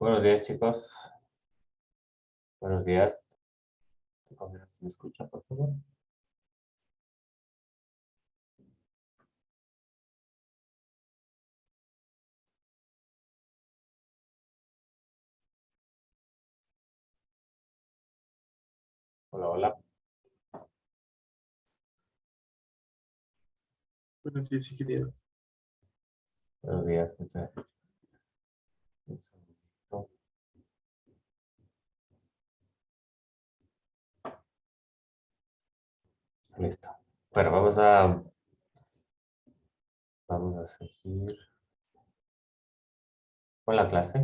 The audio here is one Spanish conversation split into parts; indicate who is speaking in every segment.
Speaker 1: Buenos días, chicos. Buenos días. A ver si me escucha, por favor. Hola, hola.
Speaker 2: Buenos días, ingeniero.
Speaker 1: Buenos días, muchas gracias. Un segundito. Listo. Bueno, vamos a seguir con la clase.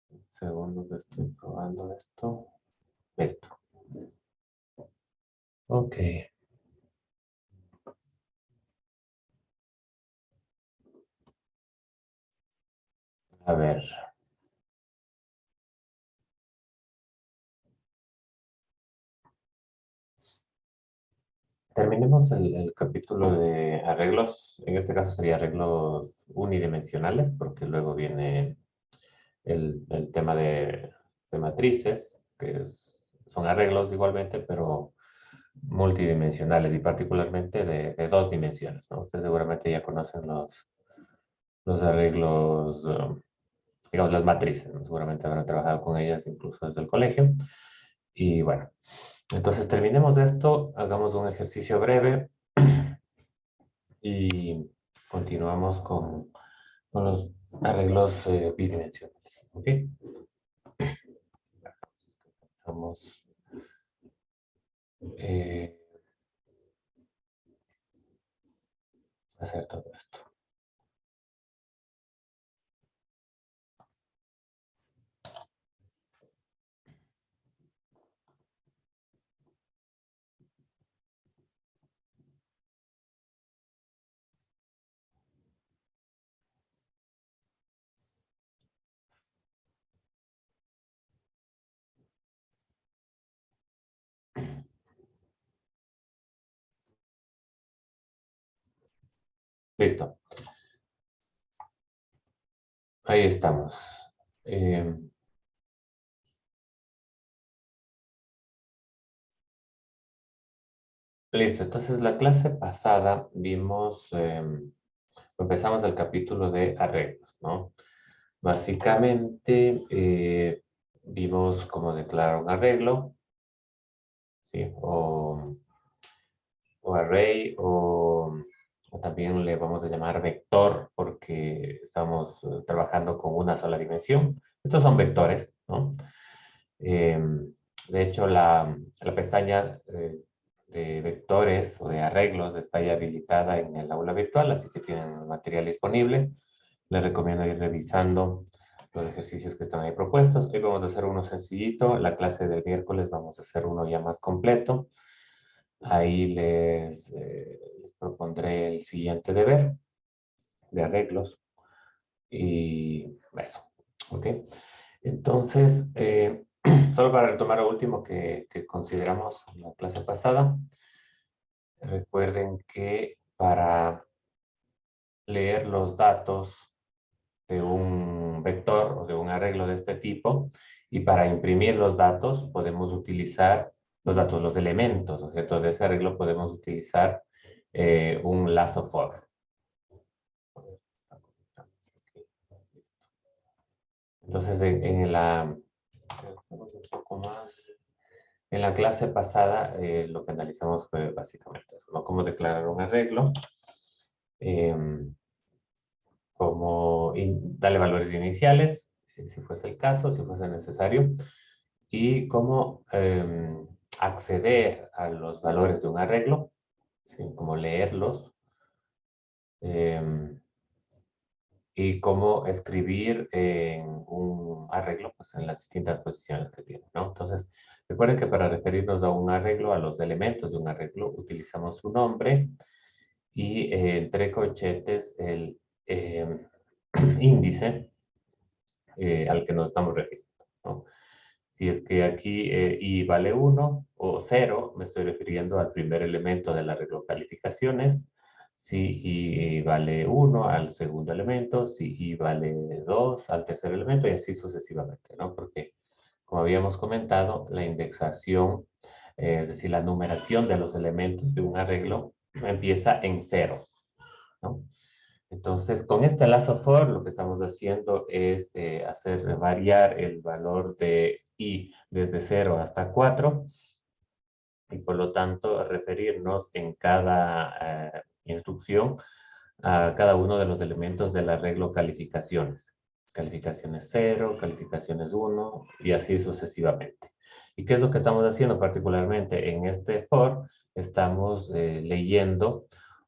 Speaker 1: Un segundo que estoy probando esto. Listo. Ok. A ver. Terminemos el capítulo de arreglos. En este caso sería arreglos unidimensionales, porque luego viene el tema de matrices, son arreglos igualmente, pero multidimensionales y particularmente de dos dimensiones, ¿no? Ustedes seguramente ya conocen los arreglos, digamos, las matrices, ¿no? Seguramente habrán trabajado con ellas incluso desde el colegio. Y bueno, entonces terminemos esto, hagamos un ejercicio breve y continuamos con los arreglos bidimensionales. ¿Ok? Vamos a hacer todo esto. Listo. Ahí estamos. Listo, entonces la clase pasada vimos, empezamos el capítulo de arreglos, ¿no? Básicamente vimos cómo declarar un arreglo, ¿sí? O array, o también le vamos a llamar vector porque estamos trabajando con una sola dimensión. Estos son vectores, ¿no? De hecho, la pestaña de vectores o de arreglos está ya habilitada en el aula virtual, así que tienen material disponible. Les recomiendo ir revisando los ejercicios que están ahí propuestos. Hoy vamos a hacer uno sencillito. La clase del miércoles vamos a hacer uno ya más completo. Ahí les propondré el siguiente deber de arreglos. Y eso, ¿ok? Entonces, solo para retomar lo último que consideramos en la clase pasada, recuerden que para leer los datos de un vector o de un arreglo de este tipo y para imprimir los datos podemos utilizar los datos, los elementos, ¿no es cierto? De ese arreglo podemos utilizar un lazo for. Entonces, un poco más. En la clase pasada lo que analizamos fue básicamente eso, ¿no? Cómo declarar un arreglo, cómo darle valores iniciales, si fuese el caso, si fuese necesario, y cómo acceder a los valores de un arreglo, ¿sí? Cómo leerlos, y cómo escribir en un arreglo pues, en las distintas posiciones que tiene, ¿no? Entonces, recuerden que para referirnos a un arreglo, a los elementos de un arreglo, utilizamos su nombre y entre corchetes el índice al que nos estamos refiriendo, ¿no? Si es que aquí i vale 1 o 0, me estoy refiriendo al primer elemento del arreglo calificaciones. Si i vale 1 al segundo elemento, si i vale 2 al tercer elemento y así sucesivamente, ¿no? Porque, como habíamos comentado, la indexación, es decir, la numeración de los elementos de un arreglo empieza en 0, ¿no? Entonces, con este lazo for, lo que estamos haciendo es hacer variar el valor de i desde 0 hasta 4 y por lo tanto referirnos en cada instrucción a cada uno de los elementos del arreglo calificaciones. Calificaciones 0, calificaciones 1 y así sucesivamente. ¿Y qué es lo que estamos haciendo particularmente en este for? Estamos leyendo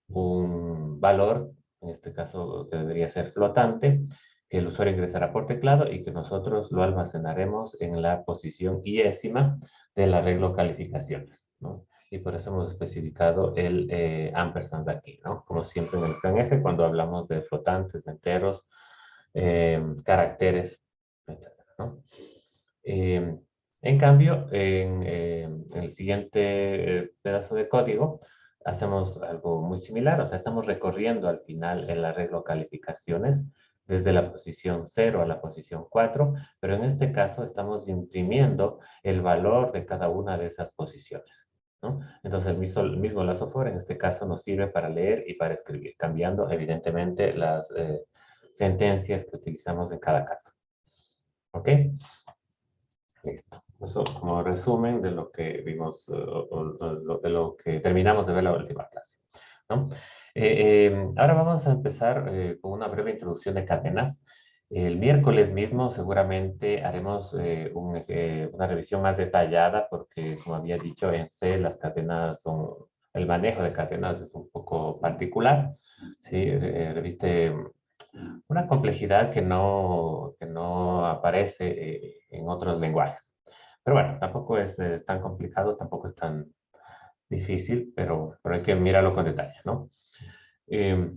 Speaker 1: un valor, en este caso que debería ser flotante, que el usuario ingresará por teclado y que nosotros lo almacenaremos en la posición iésima del arreglo calificaciones, ¿no? Y por eso hemos especificado el ampersand aquí, ¿no? Como siempre en el scanf, cuando hablamos de flotantes, enteros, caracteres, etc., ¿no? En cambio, en el siguiente pedazo de código, hacemos algo muy similar, o sea, estamos recorriendo al final el arreglo calificaciones desde la posición 0 a la posición 4, pero en este caso estamos imprimiendo el valor de cada una de esas posiciones, ¿no? Entonces el mismo lazo for en este caso nos sirve para leer y para escribir, cambiando evidentemente las sentencias que utilizamos en cada caso. ¿Ok? Listo. Eso como resumen de lo que vimos, de lo que terminamos de ver la última clase, ¿no? Ahora vamos a empezar con una breve introducción de cadenas. El miércoles mismo seguramente haremos una revisión más detallada porque, como había dicho, en C las cadenas son, el manejo de cadenas es un poco particular. ¿Sí? Reviste una complejidad que no aparece en otros lenguajes. Pero bueno, tampoco es tan complicado, tampoco es tan difícil, pero hay que mirarlo con detalle, ¿no? Eh,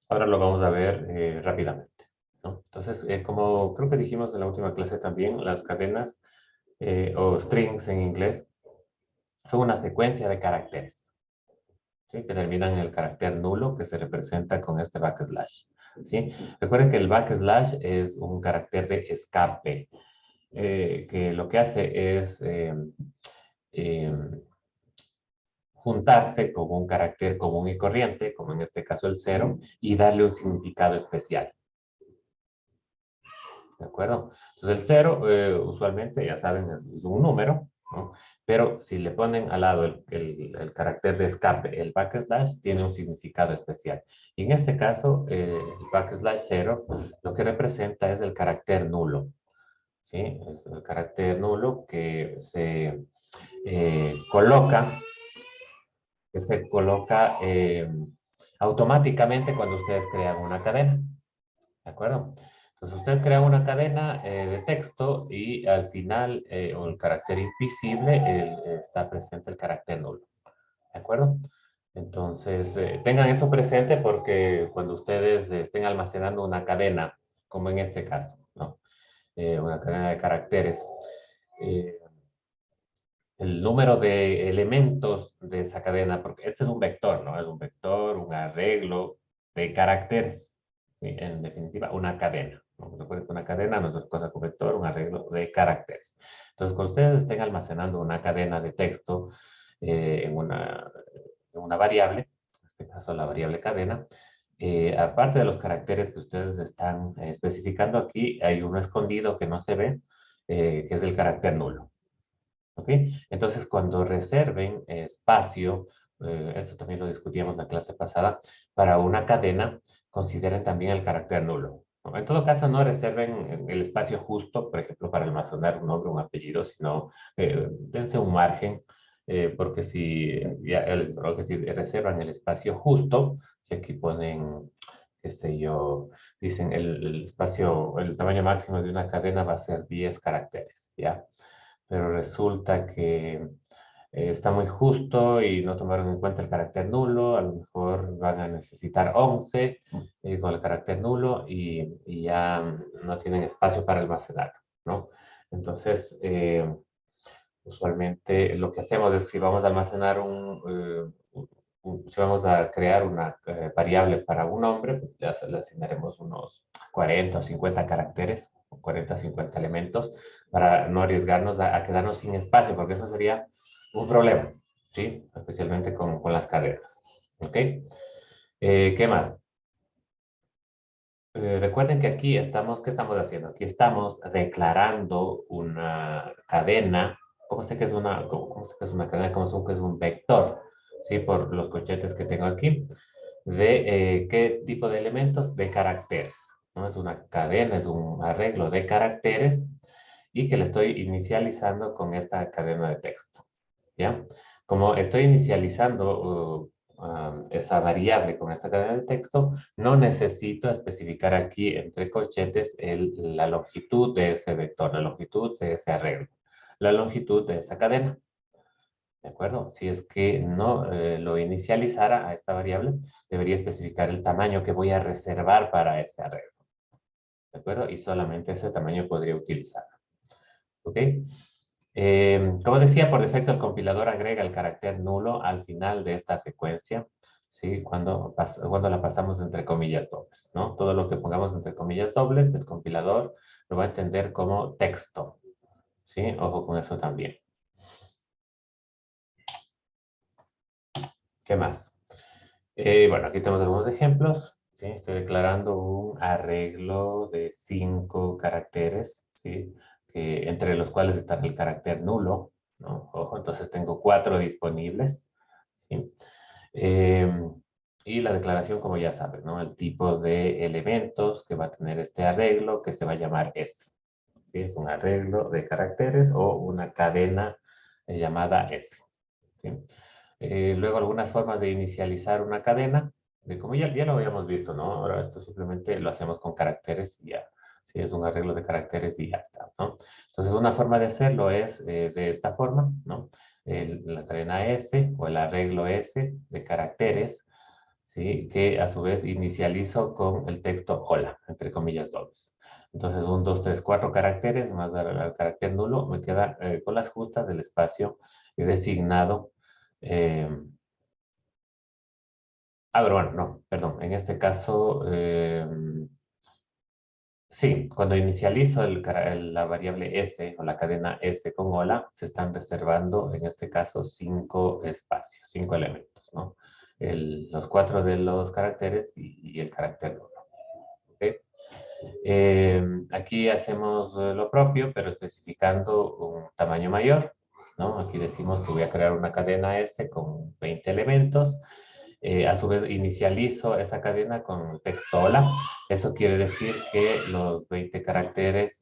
Speaker 1: Ahora lo vamos a ver rápidamente, ¿no? Entonces, como creo que dijimos en la última clase también, las cadenas o strings en inglés son una secuencia de caracteres, ¿sí? Que terminan en el carácter nulo que se representa con este backslash, ¿sí? Recuerden que el backslash es un carácter de escape, que lo que hace es eh, juntarse con un carácter común y corriente, como en este caso el 0, y darle un significado especial. ¿De acuerdo? Entonces el 0 usualmente, ya saben, es un número, ¿no? Pero si le ponen al lado el carácter de escape, el backslash, tiene un significado especial. Y en este caso, el backslash 0 lo que representa es el carácter nulo, ¿sí? Es el carácter nulo coloca, que se coloca automáticamente cuando ustedes crean una cadena. ¿De acuerdo? Entonces, ustedes crean una cadena de texto y al final, o el carácter invisible, está presente el carácter nulo. ¿De acuerdo? Entonces, tengan eso presente porque cuando ustedes estén almacenando una cadena, como en este caso, ¿no? Una cadena de caracteres, eh, el número de elementos de esa cadena, porque este es un vector, ¿no? Es un vector, un arreglo de caracteres, ¿sí? En definitiva, una cadena, ¿no? Recuerden que una cadena no es otra cosa que un vector, un arreglo de caracteres. Entonces, cuando ustedes estén almacenando una cadena de texto en una variable, en este caso la variable cadena, aparte de los caracteres que ustedes están especificando aquí, hay uno escondido que no se ve, que es el carácter nulo. ¿Ok? Entonces, cuando reserven espacio, esto también lo discutíamos la clase pasada, para una cadena, consideren también el carácter nulo, ¿no? En todo caso, no reserven el espacio justo, por ejemplo, para almacenar un nombre, un apellido, sino dense un margen, porque que si reservan el espacio justo, si aquí ponen, qué sé yo, dicen el espacio, el tamaño máximo de una cadena va a ser 10 caracteres, ¿ya? Pero resulta que está muy justo y no tomaron en cuenta el carácter nulo, a lo mejor van a necesitar 11 con el carácter nulo y ya no tienen espacio para almacenarlo, ¿no? Entonces, usualmente lo que hacemos es si vamos a almacenar si vamos a crear una variable para un nombre, pues le asignaremos unos 40 o 50 caracteres, o 40 o 50 elementos, para no arriesgarnos a quedarnos sin espacio, porque eso sería un problema, ¿sí? Especialmente con las cadenas, ¿ok? ¿Qué más? Recuerden que aquí estamos, ¿qué estamos haciendo? Aquí estamos declarando una cadena. ¿Cómo sé que es cómo sé que es una cadena? ¿Cómo sé que es un vector? ¿Sí? Por los corchetes que tengo aquí. ¿De qué tipo de elementos? De caracteres. ¿No? Es una cadena, es un arreglo de caracteres y que le estoy inicializando con esta cadena de texto. ¿Ya? Como estoy inicializando esa variable con esta cadena de texto, no necesito especificar aquí entre corchetes la longitud de ese vector, la longitud de ese arreglo, la longitud de esa cadena. ¿De acuerdo? Si es que no lo inicializara a esta variable, debería especificar el tamaño que voy a reservar para ese arreglo. ¿De acuerdo? Y solamente ese tamaño podría utilizar. ¿Ok? Como decía, por defecto el compilador agrega el carácter nulo al final de esta secuencia, ¿sí? Cuando la pasamos entre comillas dobles, ¿no? Todo lo que pongamos entre comillas dobles, el compilador lo va a entender como texto, ¿sí? Ojo con eso también. ¿Qué más? Bueno, aquí tenemos algunos ejemplos, ¿sí? Estoy declarando un arreglo de 5 caracteres, ¿sí? Entre los cuales está el carácter nulo, ¿no? Ojo, entonces tengo 4 disponibles, ¿sí? Y la declaración, como ya sabes, ¿no? El tipo de elementos que va a tener este arreglo, que se va a llamar S. ¿Sí? Es un arreglo de caracteres o una cadena llamada S. ¿Sí? Luego algunas formas de inicializar una cadena, de como ya lo habíamos visto, ¿no? Ahora esto simplemente lo hacemos con caracteres y ya. Sí, es un arreglo de caracteres y ya está, ¿no? Entonces una forma de hacerlo es de esta forma, ¿no? La cadena S o el arreglo S de caracteres, ¿sí? Que a su vez inicializo con el texto hola, entre comillas dobles. Entonces, 1, 2, 3, 4 caracteres más al carácter nulo, me queda con las justas del espacio designado. Eh, pero bueno, no, perdón. En este caso, sí, cuando inicializo la variable S o la cadena S con hola, se están reservando, en este caso, 5 espacios, 5 elementos, ¿no? Los 4 de los caracteres y el carácter nulo. ¿Ok? Aquí hacemos lo propio, pero especificando un tamaño mayor, ¿no? Aquí decimos que voy a crear una cadena S con 20 elementos. A su vez, inicializo esa cadena con el texto hola. Eso quiere decir que los 20 caracteres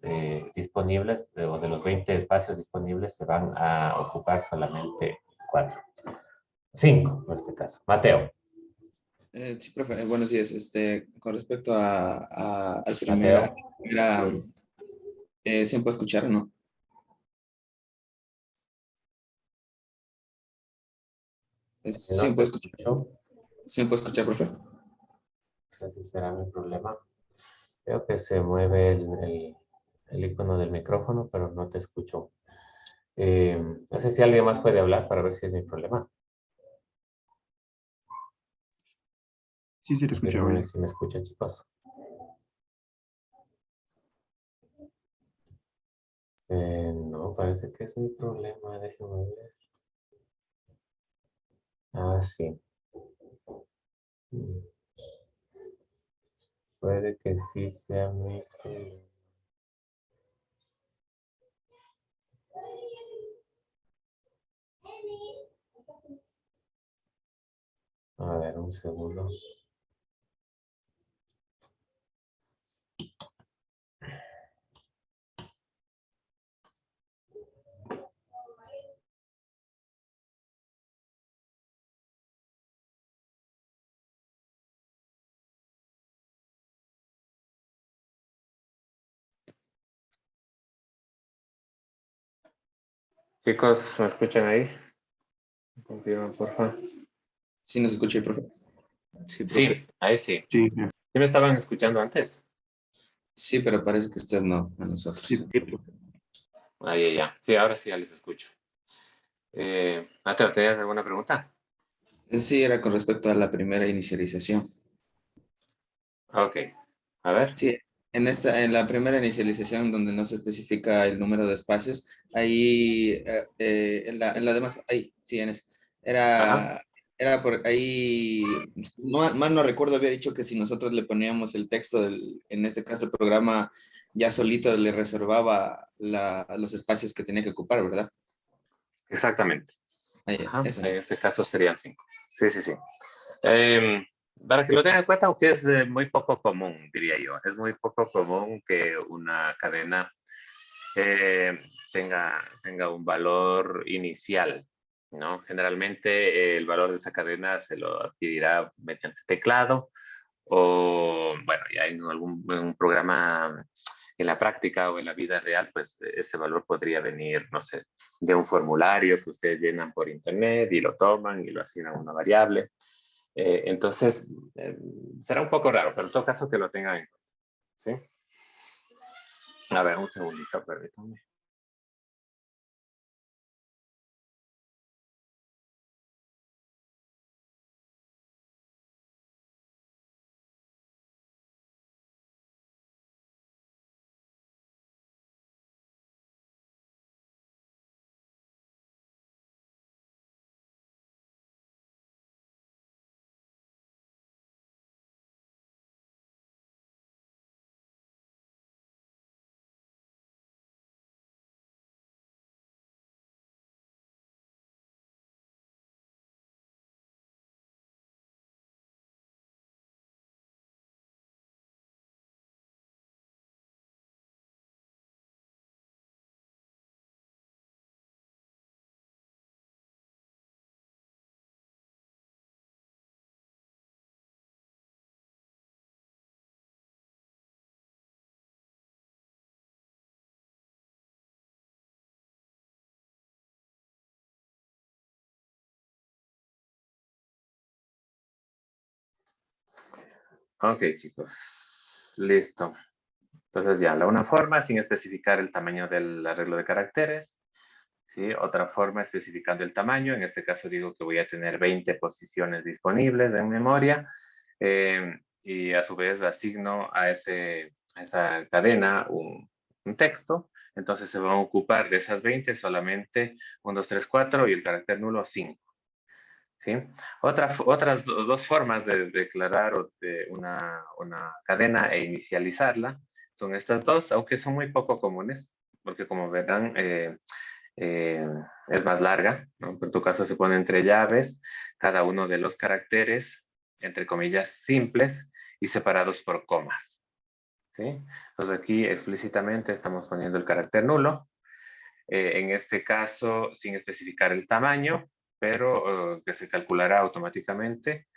Speaker 1: disponibles, o de los 20 espacios disponibles, se van a ocupar solamente 4. 5, en este caso. Mateo.
Speaker 2: Sí, profe, buenos días. Con respecto al
Speaker 1: Mateo.
Speaker 2: ¿sí me puede escuchar o no? ¿Sí
Speaker 1: No
Speaker 2: me
Speaker 1: te
Speaker 2: puede escuchar?
Speaker 1: escucho.
Speaker 2: ¿Sí me puede escuchar, profe?
Speaker 1: Ese será mi problema. Veo que se mueve el icono del micrófono, pero no te escucho. No sé si alguien más puede hablar para ver si es mi problema.
Speaker 3: Sí, se lo escuchaba
Speaker 1: Confírmame
Speaker 3: ya.
Speaker 1: si me escuchan, chicos. No, parece que es mi problema. Déjenme ver. Ah, sí. Mm, Puede que sí sea mi problema. A ver, un segundo. Chicos, ¿me escuchan ahí? Confirman, por favor.
Speaker 2: ¿Sí nos escucha, profe?
Speaker 3: Sí, profe.
Speaker 1: Sí, ahí sí.
Speaker 3: Sí,
Speaker 1: ¿Sí me estaban escuchando antes?
Speaker 2: Sí, pero parece que usted no, a
Speaker 3: sí,
Speaker 2: nosotros.
Speaker 3: profe.
Speaker 1: Ya. Sí, ahora sí ya les escucho. Mateo, ¿tenías alguna pregunta?
Speaker 2: Sí, era con respecto a la primera inicialización.
Speaker 1: Ok. A ver.
Speaker 2: Sí, en la primera inicialización donde no se especifica el número de espacios, ahí, en la demás, ahí, sí,
Speaker 1: Ajá.
Speaker 2: era por ahí, no, mal no recuerdo, había dicho que si nosotros le poníamos el texto, en este caso el programa ya solito le reservaba los espacios que tenía que ocupar, ¿verdad?
Speaker 1: Exactamente.
Speaker 2: Ahí,
Speaker 1: Ajá.
Speaker 2: esa.
Speaker 1: En este caso serían 5. Sí, sí, sí. Eh, para que lo tengan en cuenta, aunque es muy poco común, diría yo. Es muy poco común que una cadena tenga un valor inicial, ¿no? Generalmente el valor de esa cadena se lo adquirirá mediante teclado o, bueno, ya en en un programa en la práctica o en la vida real, pues ese valor podría venir, no sé, de un formulario que ustedes llenan por internet y lo toman y lo asignan a una variable. Entonces, será un poco raro, pero en todo caso que lo tengan en cuenta, ¿sí? A ver, un segundito, permítanme. Ok, chicos, listo. Entonces ya, una forma sin especificar el tamaño del arreglo de caracteres, ¿sí? Otra forma especificando el tamaño, en este caso digo que voy a tener 20 posiciones disponibles en memoria y a su vez asigno a esa cadena un texto, entonces se van a ocupar de esas 20 solamente 1, 2, 3, 4 y el carácter nulo 5. ¿Sí? Otras dos formas de declarar una cadena e inicializarla son estas dos, aunque son muy poco comunes, porque como verán, eh, es más larga, ¿no? En tu caso se pone entre llaves cada uno de los caracteres, entre comillas, simples y separados por comas. ¿Sí? Entonces aquí explícitamente estamos poniendo el carácter nulo, en este caso sin especificar el tamaño, pero que se calculará automáticamente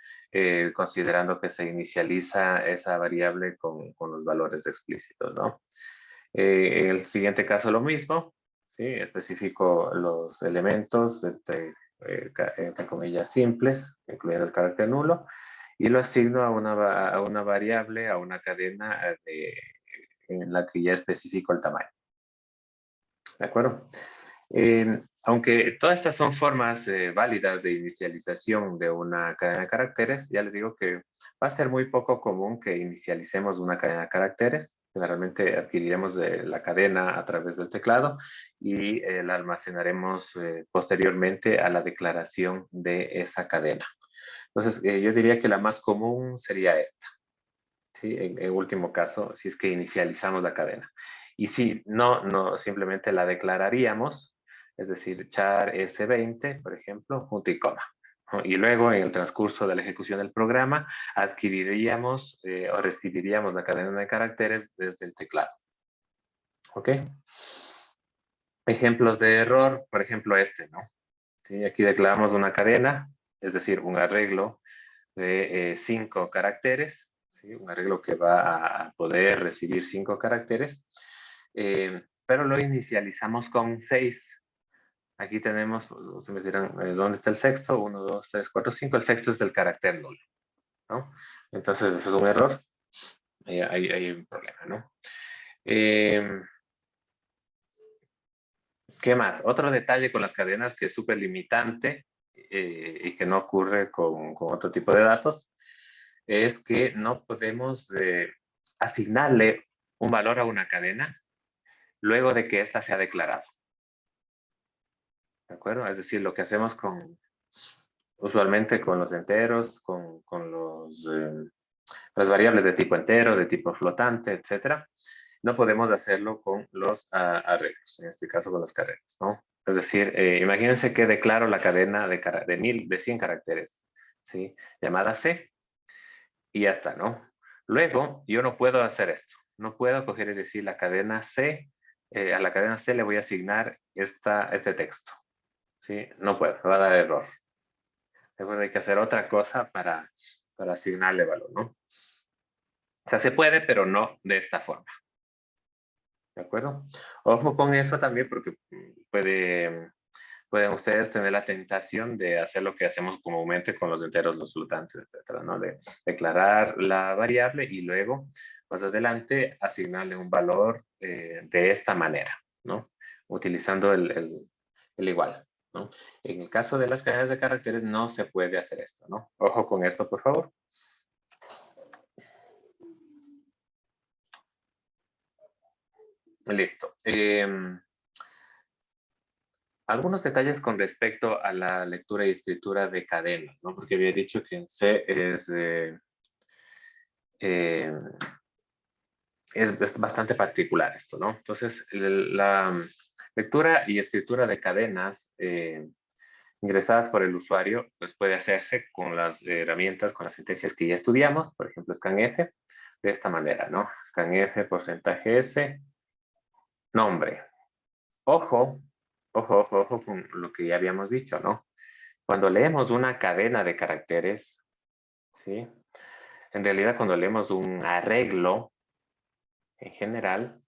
Speaker 1: considerando que se inicializa esa variable con los valores explícitos, ¿no? En el siguiente caso lo mismo, ¿sí? Especifico los elementos entre comillas simples, incluyendo el carácter nulo, y lo asigno a una variable, a una cadena en la que ya especifico el tamaño. ¿De acuerdo? Aunque todas estas son formas válidas de inicialización de una cadena de caracteres, ya les digo que va a ser muy poco común que inicialicemos una cadena de caracteres. Generalmente adquiriremos la cadena a través del teclado y la almacenaremos posteriormente a la declaración de esa cadena. Entonces, yo diría que la más común sería esta. ¿Sí? En último caso, si es que inicializamos la cadena. Y si no, simplemente la declararíamos, es decir, char S20, por ejemplo, punto y coma. ¿No? Y luego, en el transcurso de la ejecución del programa, adquiriríamos o recibiríamos la cadena de caracteres desde el teclado. ¿Ok? Ejemplos de error, por ejemplo, este, ¿no? ¿Sí? Aquí declaramos una cadena, es decir, un arreglo de 5 caracteres, ¿sí? Un arreglo que va a poder recibir 5 caracteres, pero lo inicializamos con 6. Aquí tenemos, ustedes me dirán, ¿dónde está el sexto? 1, 2, 3, 4, 5. El sexto es del carácter nulo, ¿no? Entonces, eso es un error. Hay un problema, ¿no? ¿Qué más? Otro detalle con las cadenas que es súper limitante y que no ocurre con otro tipo de datos es que no podemos asignarle un valor a una cadena luego de que ésta se ha declarado. ¿De acuerdo? Es decir, lo que hacemos usualmente con los enteros, con las variables de tipo entero, de tipo flotante, etcétera, no podemos hacerlo con los arreglos, en este caso con las cadenas, ¿no? Es decir, imagínense que declaro la cadena de 100 caracteres, ¿sí? Llamada C, y ya está, ¿no? Luego, yo no puedo hacer esto. No puedo coger y decir la cadena C, a la cadena C le voy a asignar este texto, ¿sí? No puedo, me va a dar error. Después hay que hacer otra cosa para asignarle valor, ¿no? O sea, se puede, pero no de esta forma. ¿De acuerdo? Ojo con eso también porque pueden ustedes tener la tentación de hacer lo que hacemos comúnmente con los enteros, los flotantes, etcétera, ¿no? De declarar la variable y luego, más adelante, asignarle un valor de esta manera, ¿no? Utilizando el igual, ¿no? En el caso de las cadenas de caracteres no se puede hacer esto, ¿no? Ojo con esto, por favor. Listo. Algunos detalles con respecto a la lectura y escritura de cadenas, ¿no? Porque había dicho que en C es bastante particular esto, ¿no? Entonces, la lectura y escritura de cadenas ingresadas por el usuario, pues puede hacerse con las herramientas, con las sentencias que ya estudiamos, por ejemplo, scanf, de esta manera, ¿no? Scanf, porcentaje S, nombre. Ojo con lo que ya habíamos dicho, ¿no? Cuando leemos una cadena de caracteres, ¿sí? En realidad, cuando leemos un arreglo, en general,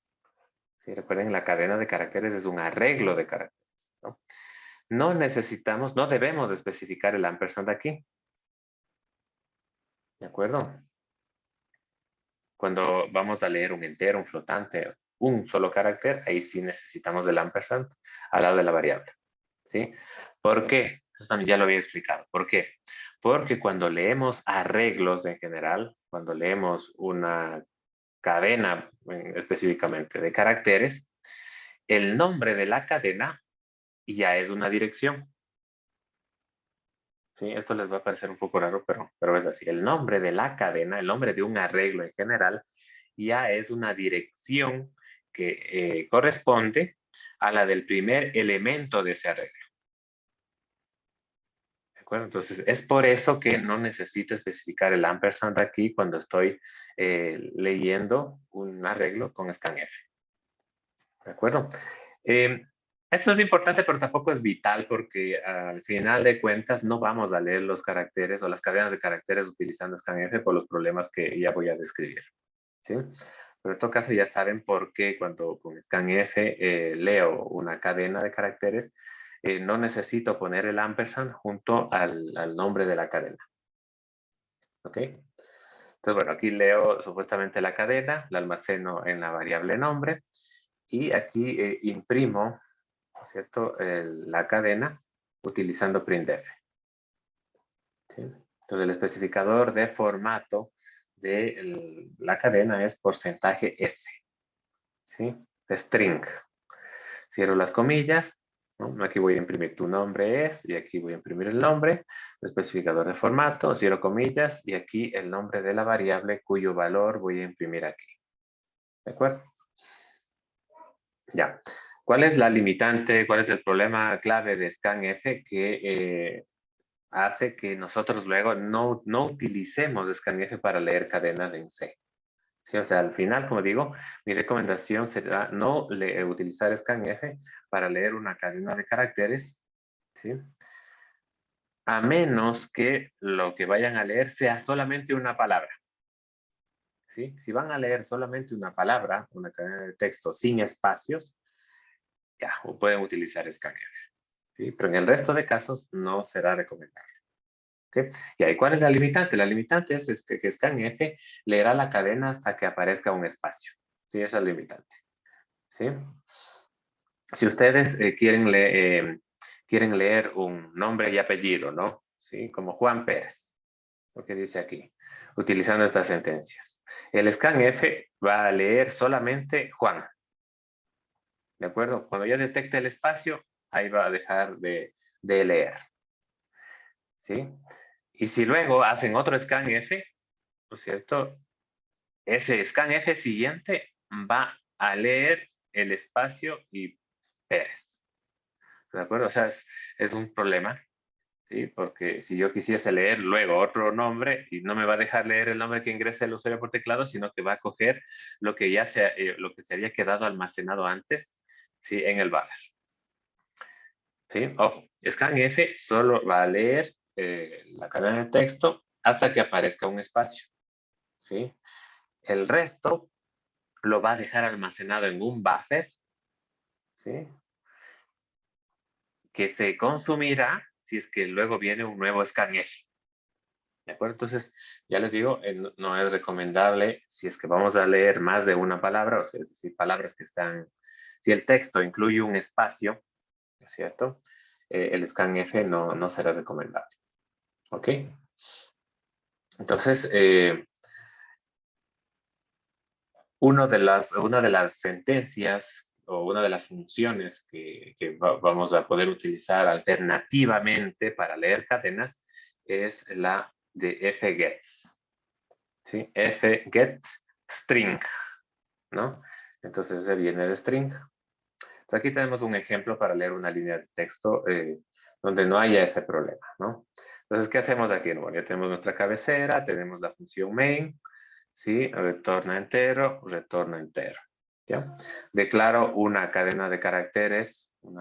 Speaker 1: ¿sí? Recuerden, la cadena de caracteres es un arreglo de caracteres, ¿no? No necesitamos, no debemos especificar el ampersand aquí. ¿De acuerdo? Cuando vamos a leer un entero, un flotante, un solo carácter, ahí sí necesitamos el ampersand al lado de la variable, ¿sí? ¿Por qué? Eso también ya lo había explicado. ¿Por qué? Porque cuando leemos arreglos en general, cuando leemos una cadena específicamente de caracteres, el nombre de la cadena ya es una dirección. Sí, esto les va a parecer un poco raro, pero es así. El nombre de la cadena, el nombre de un arreglo en general, ya es una dirección que corresponde a la del primer elemento de ese arreglo. ¿De acuerdo? Entonces, es por eso que no necesito especificar el ampersand aquí cuando estoy leyendo un arreglo con scanf. ¿De acuerdo? Esto es importante, pero tampoco es vital porque al final de cuentas no vamos a leer los caracteres o las cadenas de caracteres utilizando scanf por los problemas que ya voy a describir, ¿sí? Pero en todo caso ya saben por qué cuando con scanf leo una cadena de caracteres no necesito poner el ampersand junto al nombre de la cadena. ¿Ok? Entonces, bueno, aquí leo supuestamente la cadena, la almaceno en la variable nombre y aquí imprimo, ¿cierto? La cadena utilizando printf. ¿Sí? Entonces, el especificador de formato de la cadena es porcentaje S. ¿Sí? String. Cierro las comillas, ¿no? Aquí voy a imprimir tu nombre es, y aquí voy a imprimir el nombre, el especificador de formato, cierro comillas, y aquí el nombre de la variable cuyo valor voy a imprimir aquí. ¿De acuerdo? Ya. ¿Cuál es la limitante? ¿Cuál es el problema clave de scanf que hace que nosotros luego no utilicemos scanf para leer cadenas en C? Sí, o sea, al final, como digo, mi recomendación será no utilizar scanf para leer una cadena de caracteres, ¿sí? A menos que lo que vayan a leer sea solamente una palabra. ¿Sí? Si van a leer solamente una palabra, una cadena de texto sin espacios, ya, pueden utilizar scanf. ¿Sí? Pero en el resto de casos no será recomendable. ¿Okay? Y ahí, ¿cuál es la limitante? La limitante es que scanf leerá la cadena hasta que aparezca un espacio. ¿Sí? Esa es la limitante. ¿Sí? Si ustedes quieren leer un nombre y apellido, ¿no? ¿Sí? Como Juan Pérez, lo que dice aquí, utilizando estas sentencias. El scanf va a leer solamente Juan. ¿De acuerdo? Cuando ya detecte el espacio, ahí va a dejar de leer. ¿Sí? Y si luego hacen otro scanf, ¿no es cierto? Ese scanf siguiente va a leer el espacio y Pérez. ¿De acuerdo? O sea, es un problema, ¿sí? Porque si yo quisiese leer luego otro nombre y no me va a dejar leer el nombre que ingrese el usuario por teclado, sino que va a coger lo que ya lo que se había quedado almacenado antes, ¿sí? En el buffer. ¿Sí? Ojo, scanf solo va a leer la cadena de texto hasta que aparezca un espacio, ¿sí? El resto lo va a dejar almacenado en un buffer, ¿sí? Que se consumirá si es que luego viene un nuevo scanf. ¿De acuerdo? Entonces, ya les digo, no es recomendable si es que vamos a leer más de una palabra, o sea, es decir, palabras que están, si el texto incluye un espacio, ¿es cierto? El scanf no será recomendable. ¿Ok? Entonces, una de las sentencias o una de las funciones que vamos a poder utilizar alternativamente para leer cadenas es la de fgets. ¿Sí? Fget string, ¿no? Entonces se viene de string. Entonces aquí tenemos un ejemplo para leer una línea de texto donde no haya ese problema, ¿no? Entonces, ¿qué hacemos aquí? Bueno, ya tenemos nuestra cabecera, tenemos la función main, ¿sí? Retorna entero, retorna entero, ¿ya? Declaro una cadena de caracteres, un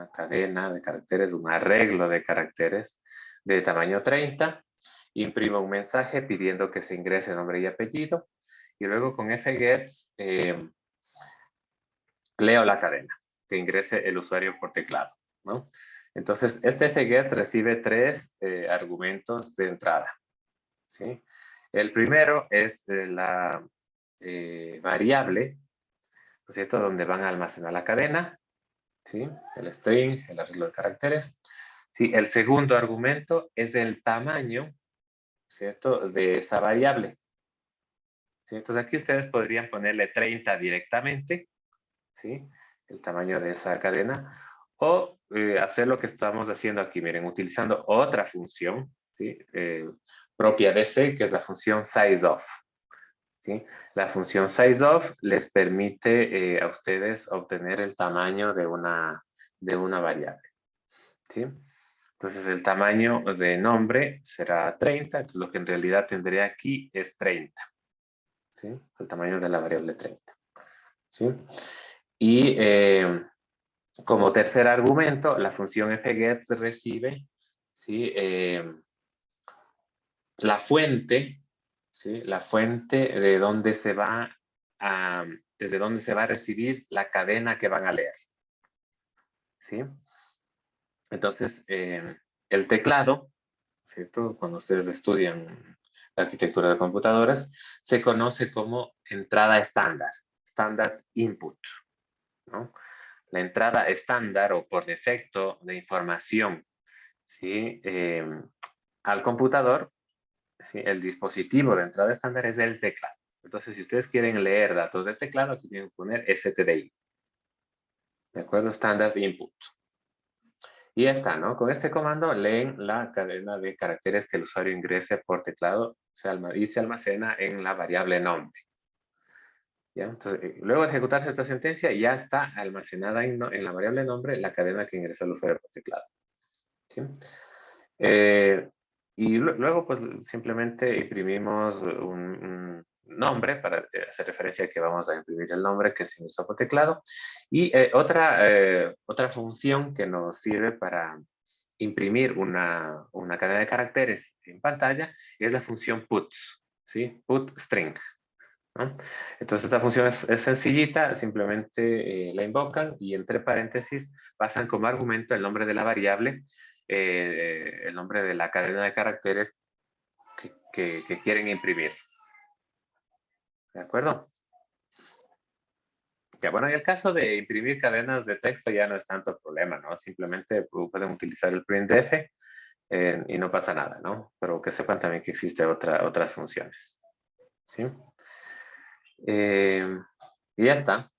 Speaker 1: arreglo de caracteres de tamaño 30, imprimo un mensaje pidiendo que se ingrese nombre y apellido, y luego con fgets leo la cadena, que ingrese el usuario por teclado, ¿no? Entonces, este fgets recibe tres argumentos de entrada, ¿sí? El primero es la variable, ¿no es cierto?, donde van a almacenar la cadena, ¿sí? El string, el arreglo de caracteres. Sí, el segundo argumento es el tamaño, ¿cierto?, de esa variable. ¿Sí? Entonces aquí ustedes podrían ponerle 30 directamente, ¿sí? El tamaño de esa cadena. O hacer lo que estamos haciendo aquí, miren, utilizando otra función, ¿sí? Propia de C, que es la función sizeOf. ¿Sí? La función sizeOf les permite a ustedes obtener el tamaño de una variable. ¿Sí? Entonces el tamaño de nombre será 30, entonces lo que en realidad tendré aquí es 30. ¿Sí? El tamaño de la variable 30. ¿Sí? Y como tercer argumento, la función fgets recibe, ¿sí? La fuente, ¿sí? La fuente de donde se va a, desde donde se va a recibir la cadena que van a leer. ¿Sí? Entonces, el teclado, ¿cierto? Cuando ustedes estudian la arquitectura de computadoras, se conoce como entrada estándar, standard input, ¿no? La entrada estándar o por defecto de información, ¿sí? Al computador, ¿sí? El dispositivo de entrada estándar es el teclado. Entonces, si ustedes quieren leer datos del teclado, aquí tienen que poner stdi. ¿De acuerdo? Standard input. Y ya está, ¿no? Con este comando leen la cadena de caracteres que el usuario ingrese por teclado y se almacena en la variable nombre. ¿Ya? Entonces, luego de ejecutarse esta sentencia, ya está almacenada en la variable nombre la cadena que ingresó el usuario por teclado. ¿Sí? Y luego, pues, simplemente imprimimos un nombre para hacer referencia a que vamos a imprimir el nombre que se ingresó por teclado. Y otra función que nos sirve para imprimir una cadena de caracteres en pantalla es la función puts, ¿sí? Put string, ¿no? Entonces esta función es sencillita, simplemente la invocan y entre paréntesis pasan como argumento el nombre de la variable, el nombre de la cadena de caracteres que quieren imprimir. ¿De acuerdo? Ya, bueno, en el caso de imprimir cadenas de texto ya no es tanto problema, ¿no? Simplemente pueden utilizar el printf y no pasa nada, ¿no? Pero que sepan también que existen otras funciones, ¿sí? Y ya está,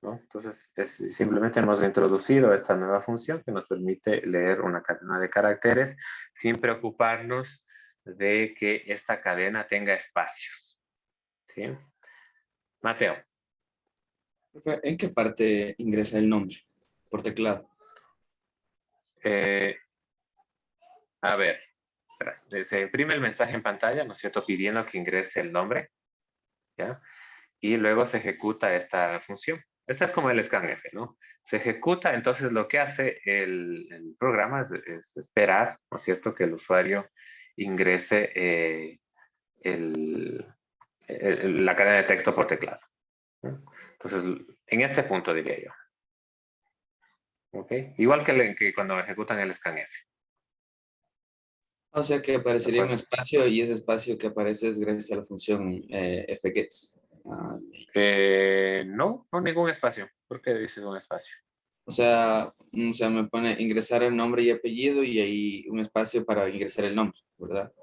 Speaker 1: ¿no? Entonces, simplemente hemos introducido esta nueva función que nos permite leer una cadena de caracteres sin preocuparnos de que esta cadena tenga espacios, ¿sí? Mateo.
Speaker 2: ¿En qué parte ingresa el nombre? Por teclado.
Speaker 1: A ver, se imprime el mensaje en pantalla, ¿no es cierto? Pidiendo que ingrese el nombre, ¿ya? Y luego se ejecuta esta función. Esta es como el scanf, ¿no? Se ejecuta, entonces lo que hace el programa es esperar, ¿no es cierto?, que el usuario ingrese la cadena de texto por teclado, ¿no? Entonces, en este punto diría yo. ¿Ok? Igual que cuando ejecutan el scanf.
Speaker 2: O sea que aparecería un espacio y ese espacio que aparece es gracias a la función fgets.
Speaker 1: No, no ningún espacio. ¿Por qué dices un espacio?
Speaker 2: O sea, me pone ingresar el nombre y apellido y ahí un espacio para ingresar el nombre, ¿verdad?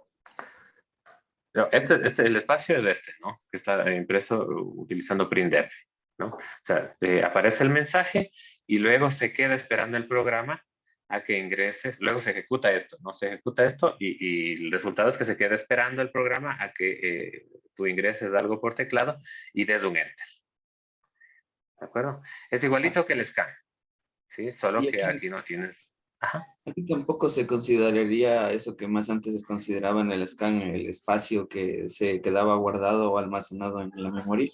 Speaker 1: No, el espacio es este, ¿no? Que está impreso utilizando printf, ¿no? O sea, aparece el mensaje y luego se queda esperando el programa a que ingreses, luego se ejecuta esto, ¿no? Se ejecuta esto y el resultado es que se queda esperando el programa a que tú ingreses algo por teclado y des un enter. ¿De acuerdo? Es igualito que el scan, ¿sí? Solo
Speaker 2: Y
Speaker 1: que aquí no tienes... Ajá.
Speaker 2: aquí tampoco se consideraría eso que más antes se consideraba en el scan, el espacio que se quedaba guardado o almacenado en la memoria.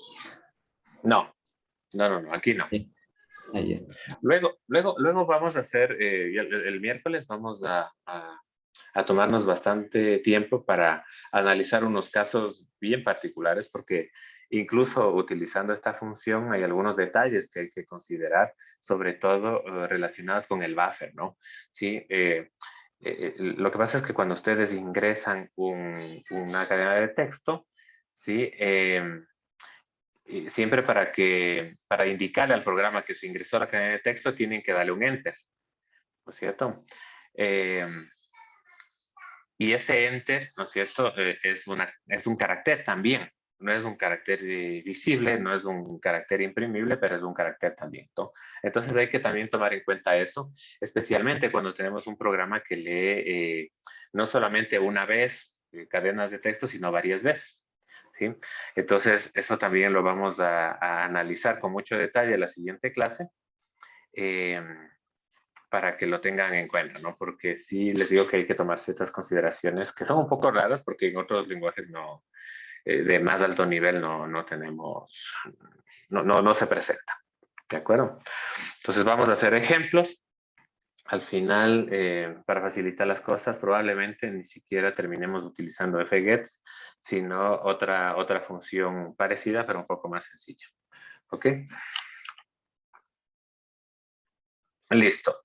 Speaker 1: No, no, aquí no.
Speaker 2: Sí. Ah, ya.
Speaker 1: Luego vamos a hacer, el miércoles vamos a tomarnos bastante tiempo para analizar unos casos bien particulares, porque incluso utilizando esta función hay algunos detalles que hay que considerar, sobre todo relacionados con el buffer, ¿no? Sí, lo que pasa es que cuando ustedes ingresan una cadena de texto, ¿sí? Y siempre para indicarle al programa que se ingresó a la cadena de texto, tienen que darle un enter, ¿no es cierto? Y ese enter, ¿no es cierto? Es un carácter también. No es un carácter visible, no es un carácter imprimible, pero es un carácter también, ¿no? Entonces hay que también tomar en cuenta eso, especialmente cuando tenemos un programa que lee no solamente una vez cadenas de texto, sino varias veces, ¿sí? Entonces eso también lo vamos a analizar con mucho detalle en la siguiente clase. Para que lo tengan en cuenta, ¿no? Porque sí les digo que hay que tomar ciertas consideraciones que son un poco raras porque en otros lenguajes no, de más alto nivel no tenemos, no se presenta, ¿de acuerdo? Entonces vamos a hacer ejemplos. Al final, para facilitar las cosas, probablemente ni siquiera terminemos utilizando fgets, sino otra función parecida, pero un poco más sencilla. ¿Ok? Listo.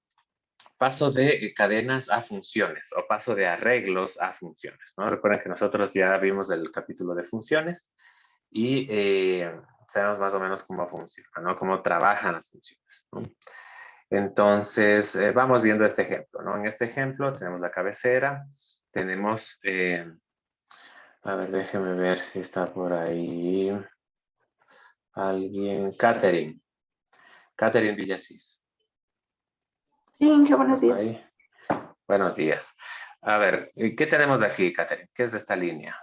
Speaker 1: Paso de cadenas a funciones o paso de arreglos a funciones, ¿no? Recuerden que nosotros ya vimos el capítulo de funciones y sabemos más o menos cómo funciona, ¿no? Cómo trabajan las funciones, ¿no? Entonces, vamos viendo este ejemplo, ¿no? En este ejemplo tenemos la cabecera, tenemos, a ver, déjeme ver si está por ahí alguien, Catherine Villasís.
Speaker 4: Sí, Inge, buenos
Speaker 1: ¿Está por
Speaker 4: días.
Speaker 1: ahí? Buenos días. A ver, ¿qué tenemos de aquí, Catherine? ¿Qué es de esta línea?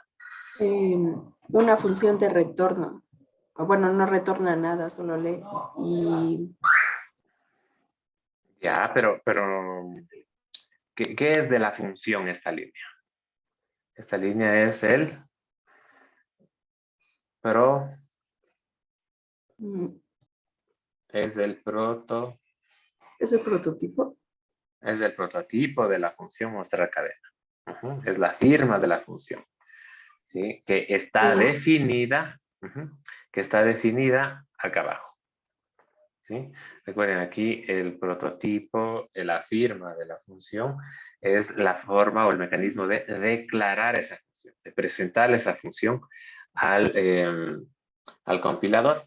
Speaker 4: Una función de retorno. Bueno, no retorna nada, solo lee. Y
Speaker 1: Ya, pero ¿qué es de la función esta línea? Esta línea es
Speaker 4: mm,
Speaker 1: es el
Speaker 4: es el prototipo.
Speaker 1: es el prototipo de la función mostrar cadena. Es la firma de la función, ¿sí? Que está
Speaker 4: Ya.
Speaker 1: definida, que está definida acá abajo, ¿sí? Recuerden aquí el prototipo, la firma de la función es la forma o el mecanismo de declarar esa función, de presentar esa función al compilador,